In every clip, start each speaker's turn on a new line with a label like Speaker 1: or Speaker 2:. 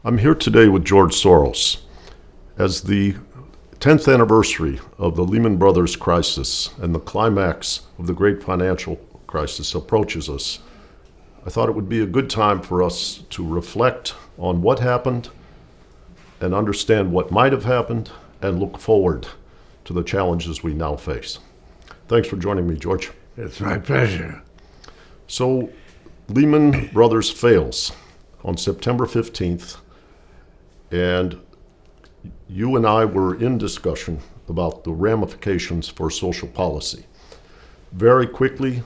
Speaker 1: I'm here today with George Soros. As the 10th anniversary of the Lehman Brothers crisis and the climax of the great financial crisis approaches us, I thought it would be a good time for us to reflect on what happened and understand what might have happened and look forward to the challenges we now face. Thanks for joining me, George.
Speaker 2: It's my pleasure.
Speaker 1: So, Lehman Brothers fails on September 15th, and you and I were in discussion about the ramifications for social policy. Very quickly,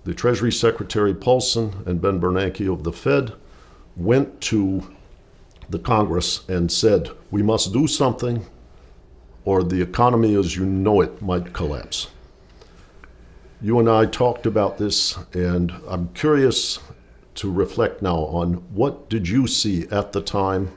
Speaker 1: the Treasury Secretary Paulson and Ben Bernanke of the Fed went to the Congress and said, we must do something or the economy as you know it might collapse. You and I talked about this, and I'm curious to reflect now on what did you see at the time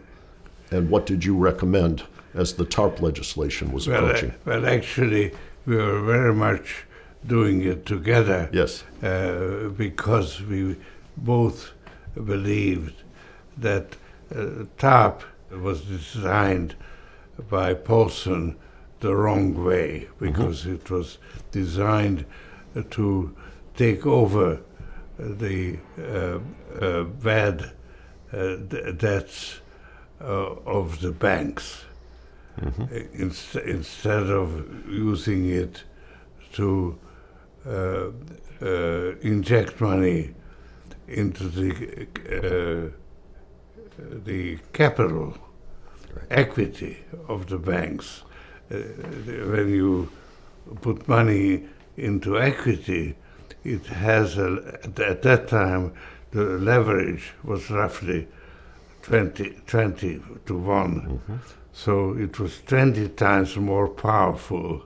Speaker 1: and what did you recommend as the TARP legislation was approaching?
Speaker 2: Well, actually, we were very much doing it together.
Speaker 1: Yes.
Speaker 2: Because we both believed that TARP was designed by Paulson the wrong way, because it was designed to take over the bad debts of the banks, instead of using it to inject money into the capital equity of the banks. When you put money into equity, it has at that time the leverage was roughly 20 to 1. So it was 20 times more powerful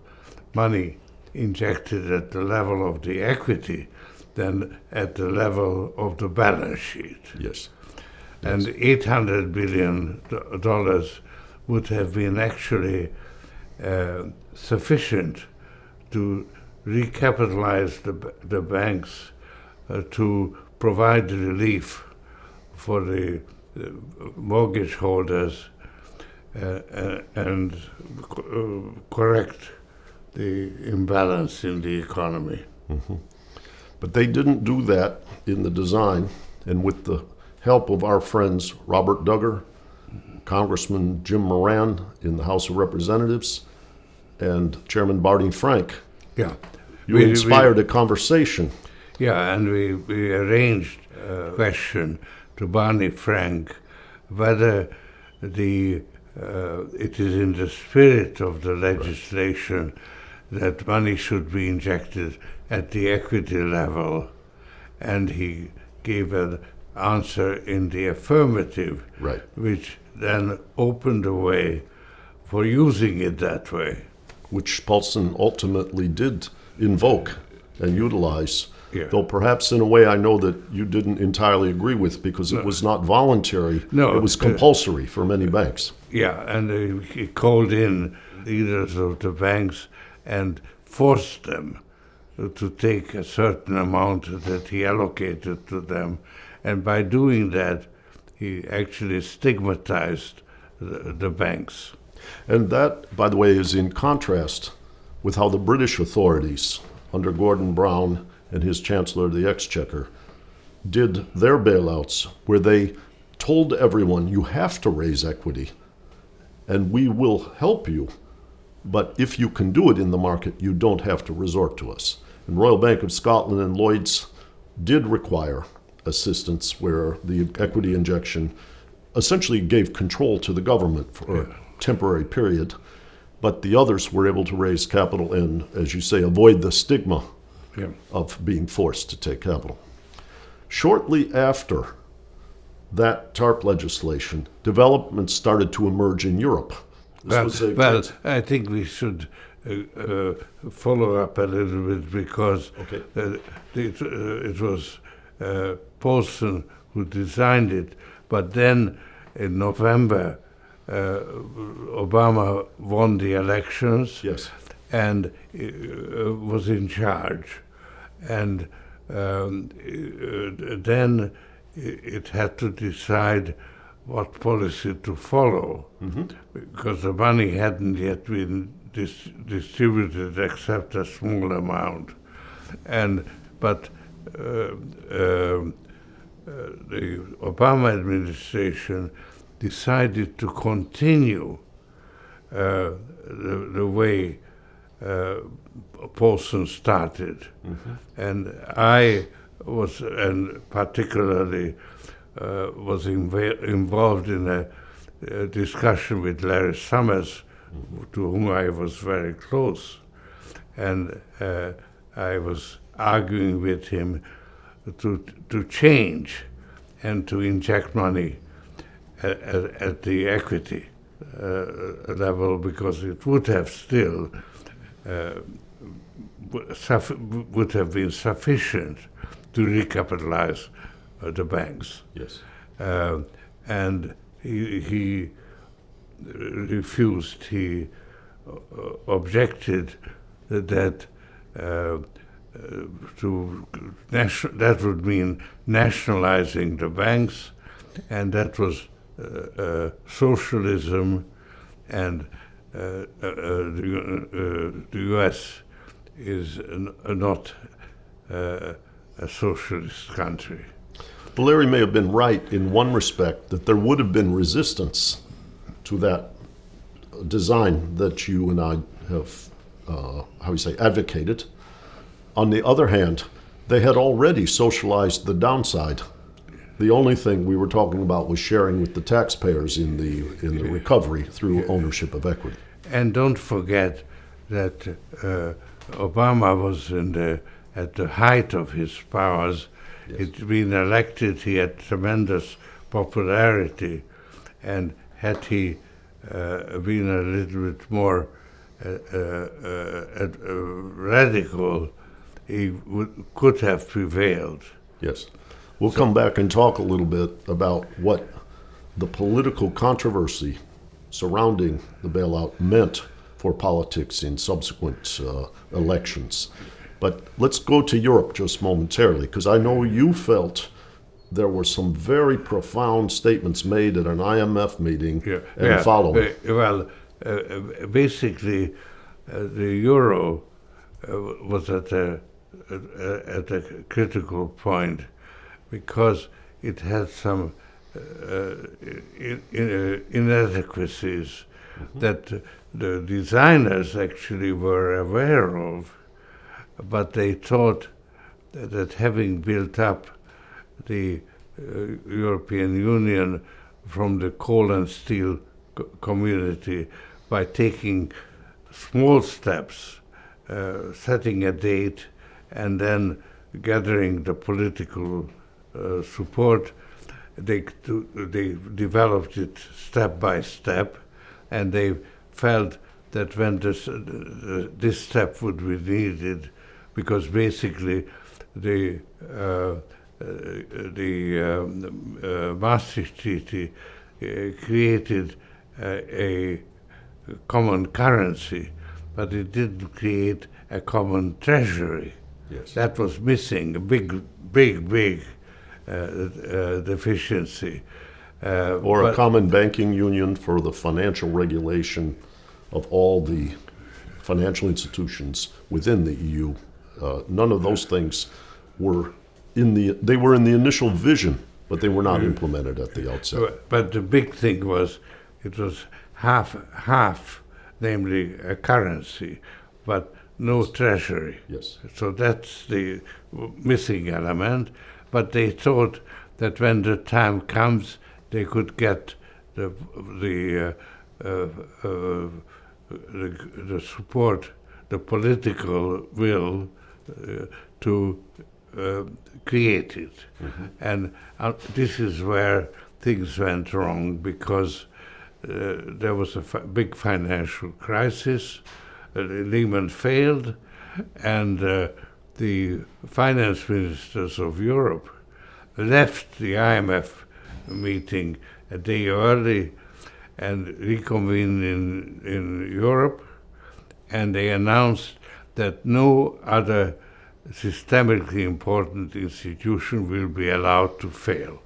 Speaker 2: money injected at the level of the equity than at the level of the balance sheet.
Speaker 1: Yes.
Speaker 2: And $800 billion would have been actually sufficient to recapitalize the banks, to provide relief for the mortgage holders and correct the imbalance in the economy.
Speaker 1: But they didn't do that in the design, and with the help of our friends Robert Duggar, Congressman Jim Moran in the House of Representatives, and Chairman Barney Frank, you inspired a conversation.
Speaker 2: Yeah, and we arranged a question to Barney Frank whether it is in the spirit of the legislation that money should be injected at the equity level, and he gave an answer in the affirmative, which then opened the way for using it that way.
Speaker 1: Which Paulson ultimately did invoke and utilize, though perhaps in a way I know that you didn't entirely agree with, because it was not voluntary, it was compulsory for many banks.
Speaker 2: Yeah, and he called in leaders of the banks and forced them to take a certain amount that he allocated to them, and by doing that, he actually stigmatized the banks.
Speaker 1: And that, by the way, is in contrast with how the British authorities, under Gordon Brown and his Chancellor of the Exchequer, did their bailouts, where they told everyone, you have to raise equity, and we will help you, but if you can do it in the market, you don't have to resort to us. And Royal Bank of Scotland and Lloyd's did require assistance, where the equity injection essentially gave control to the government for a temporary period, but the others were able to raise capital and, as you say, avoid the stigma of being forced to take capital. Shortly after that TARP legislation, developments started to emerge in Europe.
Speaker 2: Well, I think we should follow up a little bit, because it was Paulson who designed it, but then in November, Obama won the elections and was in charge. And then it had to decide what policy to follow, because the money hadn't yet been distributed except a small amount. But the Obama administration decided to continue the way Paulson started. And I was, and particularly was involved in a discussion with Larry Summers, to whom I was very close. And I was arguing with him to change and to inject money at the equity level, because it would have still would have been sufficient to recapitalize the banks.
Speaker 1: Yes.
Speaker 2: And he refused. He objected that that would mean nationalizing the banks, and that was socialism, and the U.S. is not a socialist country.
Speaker 1: Well, Larry may have been right in one respect, that there would have been resistance to that design that you and I have, advocated. On the other hand, they had already socialized the downside. The only thing we were talking about was sharing with the taxpayers in the recovery through ownership of equity.
Speaker 2: And don't forget that Obama was at the height of his powers.
Speaker 1: Yes.
Speaker 2: He'd been elected, he had tremendous popularity, and had he been a little bit more radical, he could have prevailed.
Speaker 1: Yes. We'll come back and talk a little bit about what the political controversy surrounding the bailout meant for politics in subsequent elections. But let's go to Europe just momentarily, because I know you felt there were some very profound statements made at an IMF meeting following.
Speaker 2: Basically, the euro was at a critical point, because it had some inadequacies that the designers actually were aware of, but they thought that having built up the European Union from the coal and steel community by taking small steps, setting a date, and then gathering the political support, they developed it step by step, and they felt that when this step would be needed, because basically the Maastricht Treaty created a common currency, but it didn't create a common treasury.
Speaker 1: Yes.
Speaker 2: That was missing, a big deficiency.
Speaker 1: Or a common banking union for the financial regulation of all the financial institutions within the EU. None of those things were they were in the initial vision, but they were not implemented at the outset.
Speaker 2: But the big thing was, it was half, namely a currency, but no treasury.
Speaker 1: Yes.
Speaker 2: So that's the missing element. But they thought that when the time comes, they could get the support, the political will to create it. And this is where things went wrong, because there was a big financial crisis. Lehman failed, and the finance ministers of Europe left the IMF meeting a day early and reconvened in Europe, and they announced that no other systemically important institution will be allowed to fail.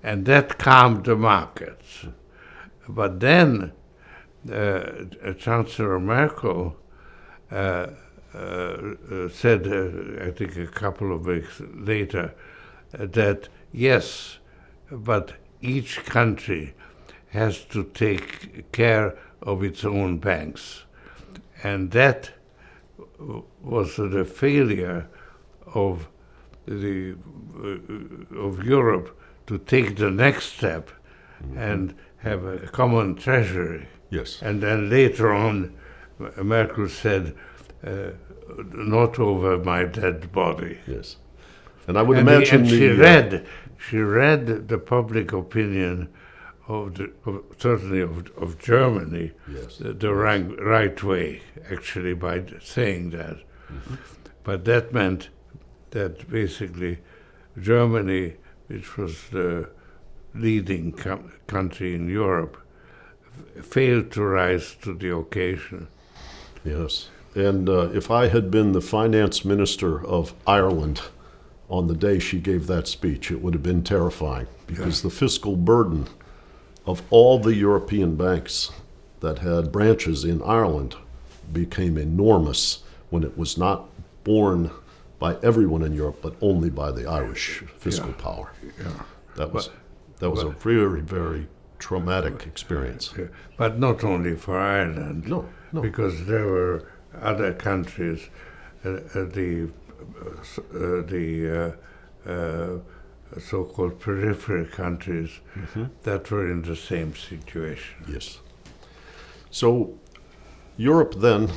Speaker 2: And that calmed the markets. But then Chancellor Merkel said, I think a couple of weeks later, that yes, but each country has to take care of its own banks. And that was the failure of Europe to take the next step and have a common treasury.
Speaker 1: Yes.
Speaker 2: And then later on, Merkel said, not over my dead body.
Speaker 1: Yes. And I would imagine
Speaker 2: she read the public opinion certainly of Germany,
Speaker 1: yes,
Speaker 2: the right way, actually, by saying that.
Speaker 1: Mm-hmm.
Speaker 2: But that meant that basically Germany, which was the leading country in Europe, failed to rise to the occasion.
Speaker 1: Yes. And if I had been the finance minister of Ireland on the day she gave that speech, it would have been terrifying, because the fiscal burden of all the European banks that had branches in Ireland became enormous when it was not borne by everyone in Europe, but only by the Irish fiscal power.
Speaker 2: Yeah.
Speaker 1: That was a very, very traumatic experience.
Speaker 2: But not only for Ireland.
Speaker 1: No.
Speaker 2: Because there were other countries, the so-called peripheral countries, that were in the same situation.
Speaker 1: Yes. So Europe then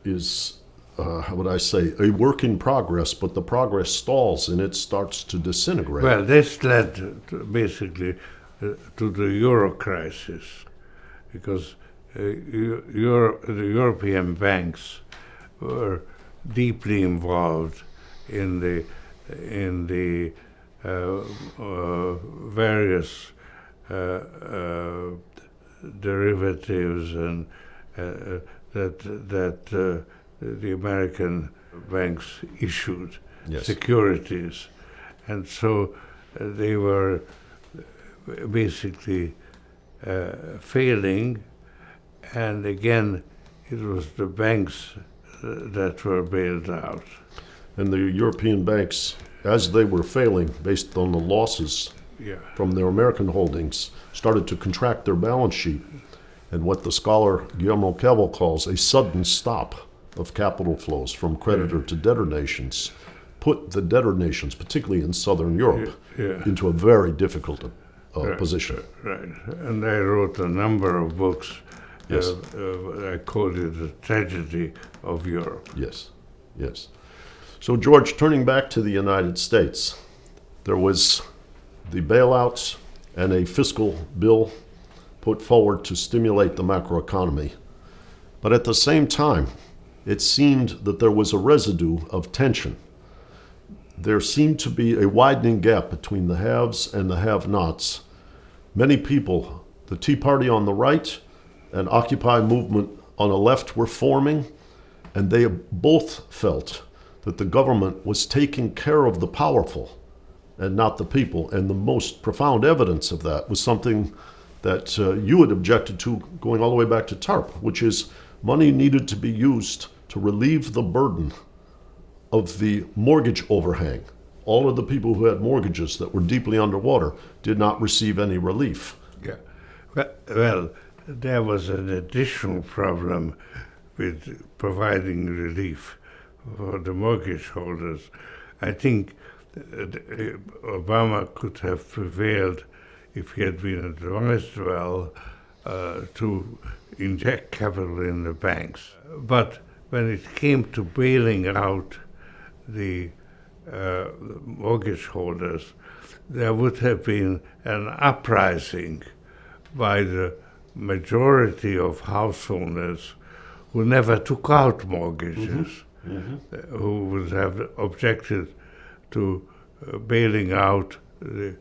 Speaker 1: is, how would I say, a work in progress, but the progress stalls and it starts to disintegrate.
Speaker 2: Well, this led basically to the euro crisis, because the European banks were deeply involved in the various derivatives and that the American banks issued,
Speaker 1: yes,
Speaker 2: securities, and so they were basically failing, and again it was the banks that were bailed out.
Speaker 1: And the European banks, as they were failing based on the losses from their American holdings, started to contract their balance sheet. And what the scholar Guillermo Cavill calls a sudden stop of capital flows from creditor to debtor nations put the debtor nations, particularly in Southern Europe, into a very difficult position.
Speaker 2: Right. And I wrote a number of books.
Speaker 1: Yes.
Speaker 2: I called it The Tragedy of Europe.
Speaker 1: Yes, yes. So, George, turning back to the United States, there was the bailouts and a fiscal bill put forward to stimulate the macroeconomy. But at the same time, it seemed that there was a residue of tension. There seemed to be a widening gap between the haves and the have-nots. Many people, the Tea Party on the right and Occupy movement on the left, were forming, and they both felt that the government was taking care of the powerful and not the people. And the most profound evidence of that was something that you had objected to going all the way back to TARP, which is money needed to be used to relieve the burden of the mortgage overhang. All of the people who had mortgages that were deeply underwater did not receive any relief.
Speaker 2: Yeah. Well, there was an additional problem with providing relief for the mortgage holders. I think Obama could have prevailed if he had been advised well to inject capital in the banks. But when it came to bailing out the mortgage holders, there would have been an uprising by the majority of house owners who never took out mortgages, who would have objected to bailing out the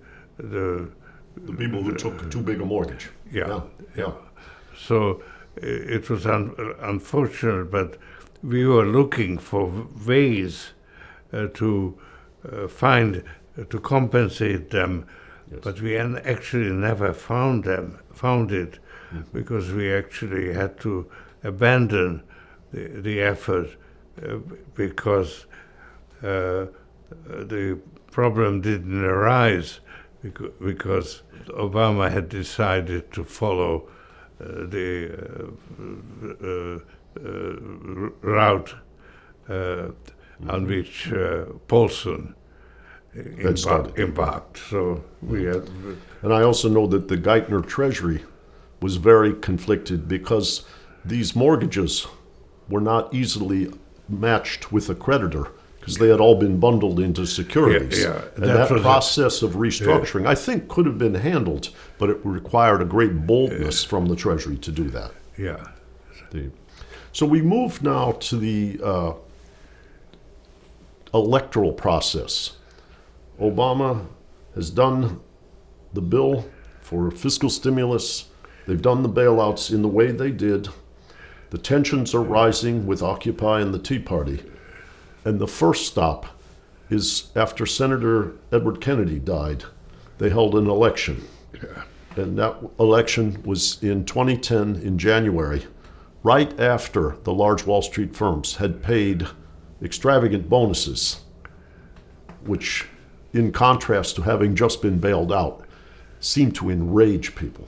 Speaker 1: people who took too big a mortgage.
Speaker 2: Yeah. So it was unfortunate, but we were looking for ways to find to compensate them, but we actually never found it, because we actually had to abandon the effort because the problem didn't arise because Obama had decided to follow the route on which Paulson embarked. So we had.
Speaker 1: And I also know that the Geithner Treasury was very conflicted because these mortgages were not easily matched with a creditor because they had all been bundled into securities. And that process of restructuring, I think, could have been handled, but it required a great boldness from the Treasury to do that.
Speaker 2: Yeah.
Speaker 1: So we move now to the electoral process. Obama has done the bill for fiscal stimulus. They've done the bailouts in the way they did. The tensions are rising with Occupy and the Tea Party. And the first stop is after Senator Edward Kennedy died, they held an election. And that election was in 2010 in January, right after the large Wall Street firms had paid extravagant bonuses, which, in contrast to having just been bailed out, seemed to enrage people.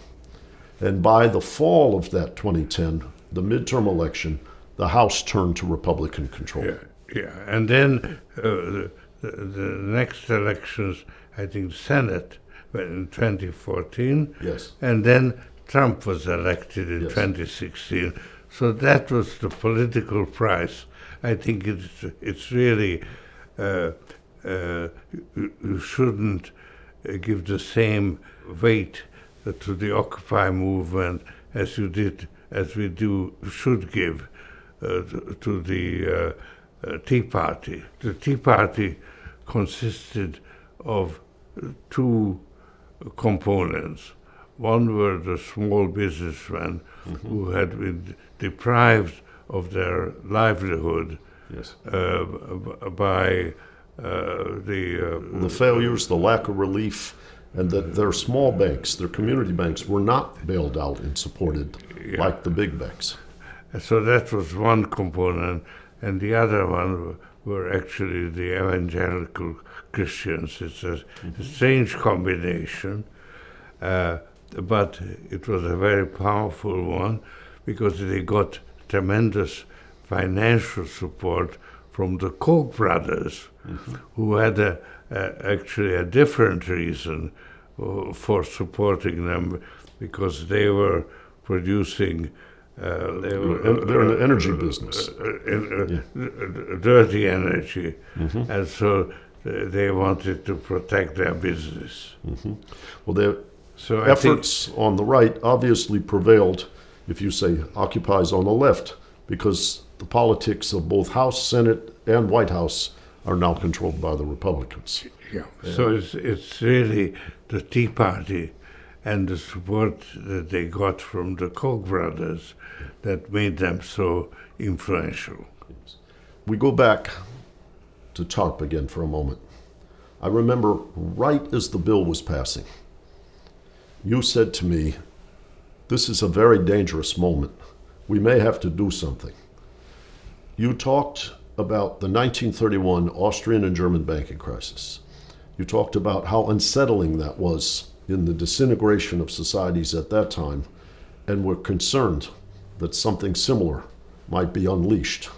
Speaker 1: And by the fall of that 2010, the midterm election, the House turned to Republican control.
Speaker 2: And then the next elections, I think Senate in 2014.
Speaker 1: Yes.
Speaker 2: And then Trump was elected in 2016. So that was the political price. I think it's really, you shouldn't give the same weight to the Occupy movement as we should give to the Tea Party. The Tea Party consisted of two components. One were the small businessmen who had been deprived of their livelihood by
Speaker 1: the failures, the lack of relief, and that their small banks, their community banks, were not bailed out and supported like the big banks.
Speaker 2: So that was one component, and the other one were actually the evangelical Christians. It's a strange combination, but it was a very powerful one because they got tremendous financial support from the Koch brothers, who had actually a different reason for supporting them, because they were producing.
Speaker 1: They're in the energy business.
Speaker 2: Dirty energy, and so they wanted to protect their business.
Speaker 1: Well, their efforts on the right obviously prevailed, if you say Occupy's on the left, because the politics of both House, Senate, and White House are now controlled by the Republicans.
Speaker 2: So it's really the Tea Party and the support that they got from the Koch brothers that made them so influential.
Speaker 1: We go back to TARP again for a moment. I remember right as the bill was passing, you said to me, "This is a very dangerous moment. We may have to do something." You talked about the 1931 Austrian and German banking crisis. You talked about how unsettling that was in the disintegration of societies at that time, and were concerned that something similar might be unleashed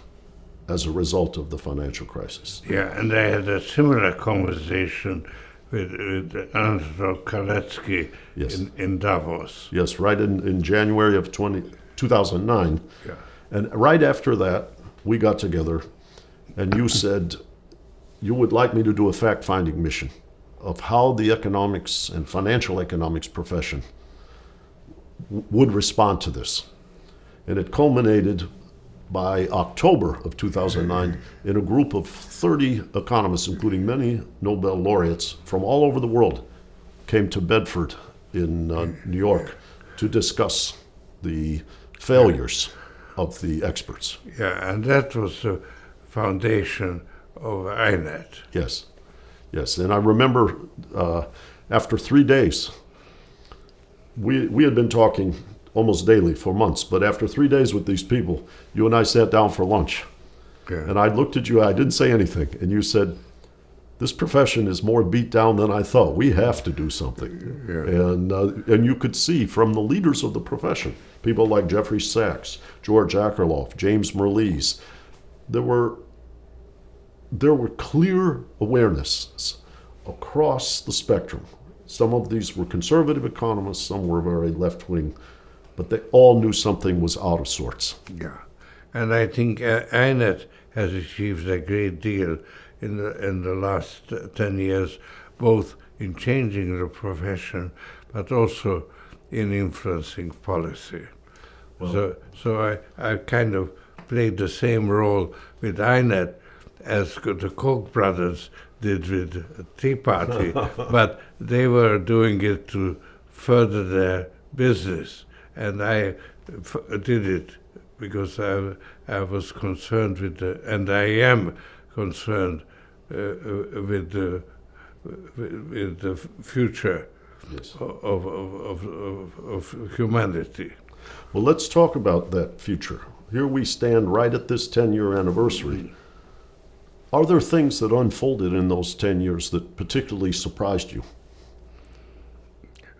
Speaker 1: as a result of the financial crisis.
Speaker 2: And I had a similar conversation with Anatol Kaletsky in Davos.
Speaker 1: Yes, right in January of 2009. And right after that, we got together, and you said you would like me to do a fact-finding mission of how the economics and financial economics profession would respond to this. And it culminated by October of 2009 in a group of 30 economists, including many Nobel laureates from all over the world, came to Bedford in New York to discuss the failures of the experts.
Speaker 2: And that was the foundation of INET.
Speaker 1: Yes. Yes, and I remember after 3 days, we had been talking almost daily for months, but after 3 days with these people, you and I sat down for lunch.
Speaker 2: Yeah.
Speaker 1: And I looked at you, I didn't say anything, and you said, this profession is more beat down than I thought. We have to do something.
Speaker 2: Yeah.
Speaker 1: And you could see from the leaders of the profession, people like Jeffrey Sachs, George Akerlof, James Merlees, there were clear awarenesses across the spectrum. Some of these were conservative economists, some were very left-wing, but they all knew something was out of sorts.
Speaker 2: Yeah, and I think INET has achieved a great deal in the last 10 years, both in changing the profession, but also in influencing policy.
Speaker 1: Well,
Speaker 2: So I kind of played the same role with INET as the Koch brothers did with Tea Party, but they were doing it to further their business, and I did it because I was concerned with and I am concerned with the future
Speaker 1: yes.
Speaker 2: of humanity.
Speaker 1: Well, let's talk about that future. Here we stand right at this 10-year anniversary. Are there things that unfolded in those 10 years that particularly surprised you?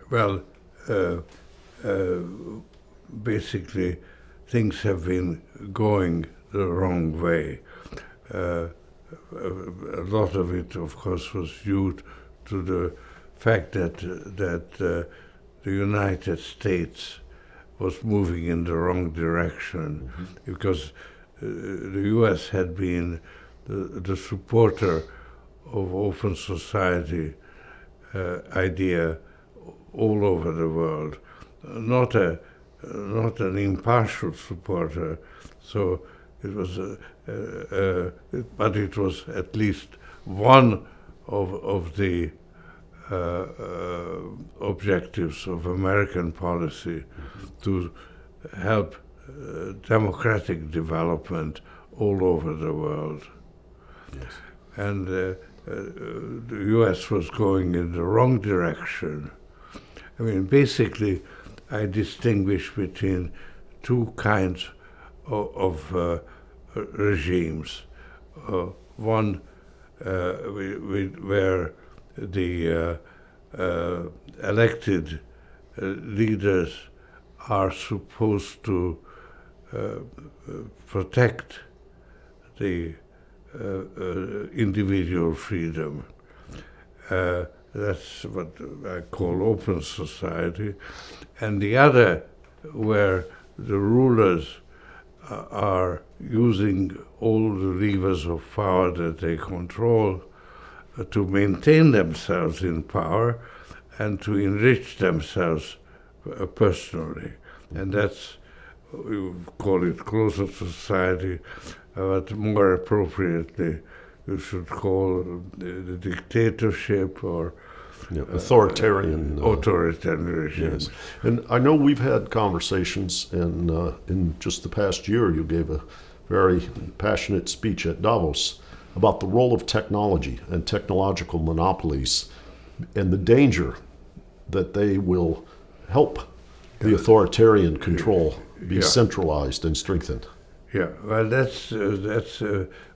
Speaker 2: Well, basically, things have been going the wrong way. A lot of it, of course, was due to the fact that the United States was moving in the wrong direction, because the U.S. had been the supporter of open society idea all over the world, not an impartial supporter. So it was, but it was at least one of the objectives of American policy to help democratic development all over the world.
Speaker 1: Yes.
Speaker 2: And the U.S. was going in the wrong direction. I mean, basically, I distinguish between two kinds of regimes. One where the elected leaders are supposed to protect the individual freedom. That's what I call open society. And the other, where the rulers are using all the levers of power that they control to maintain themselves in power and to enrich themselves personally. And that's, we call it closer society, but more appropriately, you should call the dictatorship or
Speaker 1: authoritarian
Speaker 2: regime.
Speaker 1: Yes. And I know we've had conversations, and in just the past year, you gave a very passionate speech at Davos about the role of technology and technological monopolies and the danger that they will help the authoritarian control be centralized and strengthened.
Speaker 2: Yeah, well, that's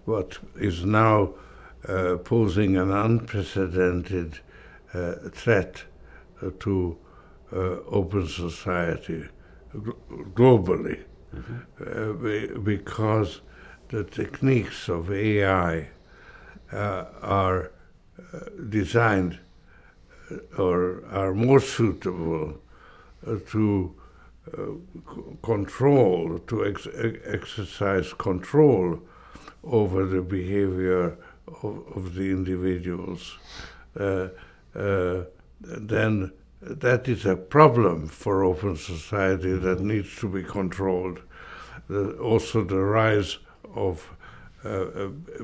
Speaker 2: what is now posing an unprecedented threat to open society globally, because the techniques of AI are designed or are more suitable to control, to exercise control over the behavior of the individuals, then that is a problem for open society that needs to be controlled. Also the rise of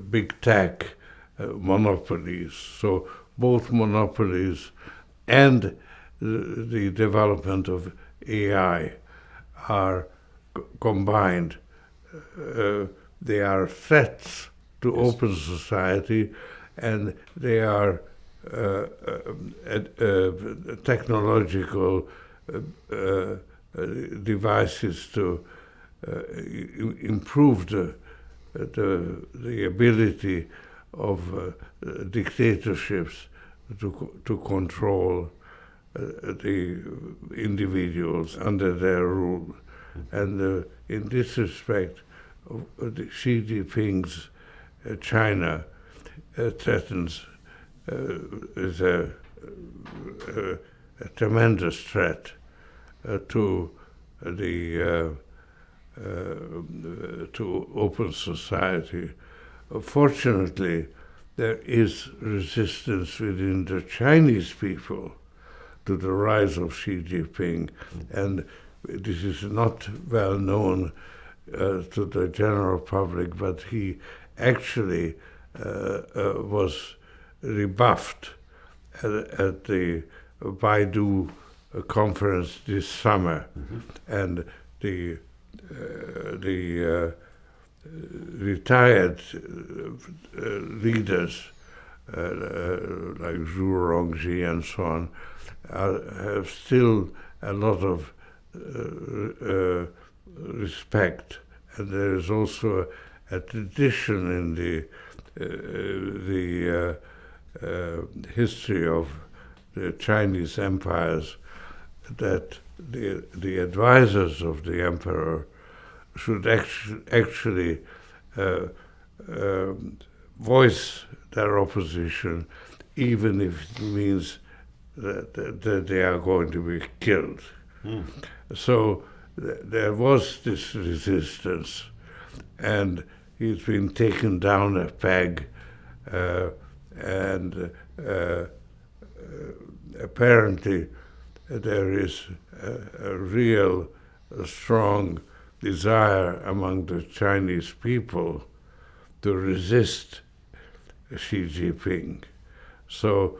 Speaker 2: big tech monopolies. So both monopolies and the development of AI are combined. They are threats to open society, and they are technological devices to improve the ability of dictatorships to control the individuals under their rule. And in this respect, Xi Jinping's China threatens is a tremendous threat to the to open society. Fortunately, there is resistance within the Chinese people to the rise of Xi Jinping, and this is not well known to the general public, but he actually was rebuffed at the Baidu conference this summer, and the retired leaders like Zhu Rongji and so on have still a lot of respect, and there is also a tradition in the history of the Chinese empires that the advisors of the emperor should actually voice their opposition, even if it means that they are going to be killed. So there was this resistance, and he's been taken down a peg, and apparently there is a real strong desire among the Chinese people to resist Xi Jinping. So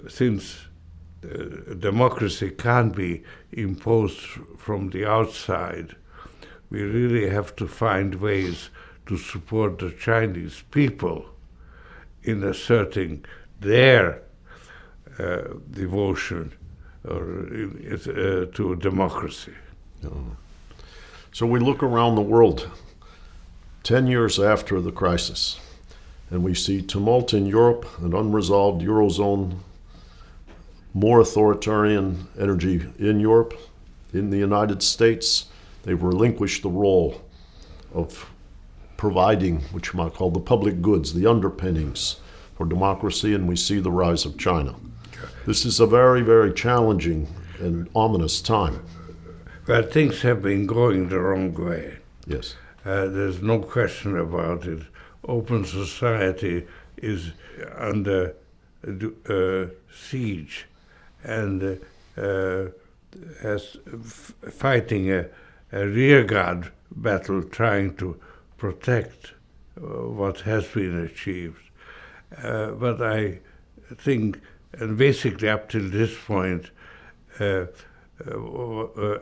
Speaker 2: since democracy can't be imposed from the outside, we really have to find ways to support the Chinese people in asserting their devotion to democracy.
Speaker 1: So we look around the world 10 years after the crisis, and we see tumult in Europe, an unresolved Eurozone, more authoritarian energy in Europe. In the United States, they've relinquished the role of providing what you might call the public goods, the underpinnings for democracy, and we see the rise of China. This is a very, very challenging and ominous time.
Speaker 2: But things have been going the wrong way.
Speaker 1: Yes.
Speaker 2: There's no question about it. Open society is under siege and fighting a rearguard battle trying to protect what has been achieved. But I think, and basically up till this point,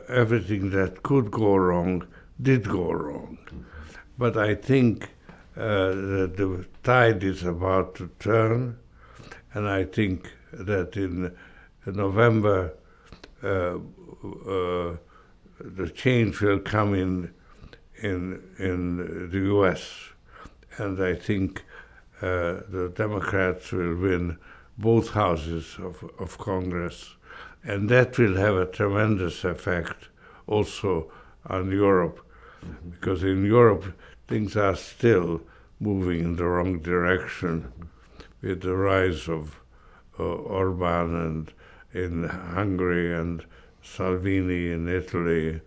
Speaker 2: everything that could go wrong did go wrong. But I think that the tide is about to turn, and I think that in November the change will come in the U.S., and I think the Democrats will win both houses of Congress, and that will have a tremendous effect also on Europe, because in Europe things are still moving in the wrong direction with the rise of Orban and in Hungary and Salvini in Italy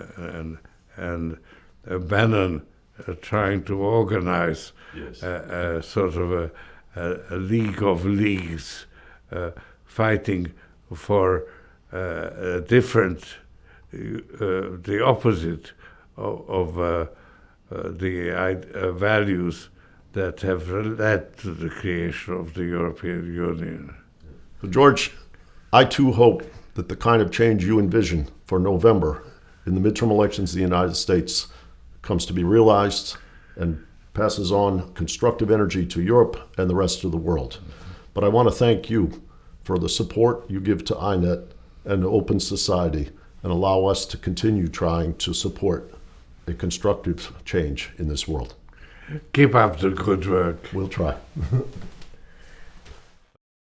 Speaker 2: and Bannon trying to organize a sort of a league of leagues fighting for a different, the opposite of the values that have led to the creation of the European Union.
Speaker 1: So George, I too hope that the kind of change you envision for November in the midterm elections in the United States comes to be realized, and passes on constructive energy to Europe and the rest of the world. But I want to thank you for the support you give to INET and Open Society and allow us to continue trying to support a constructive change in this world.
Speaker 2: Keep up the good work.
Speaker 1: We'll try.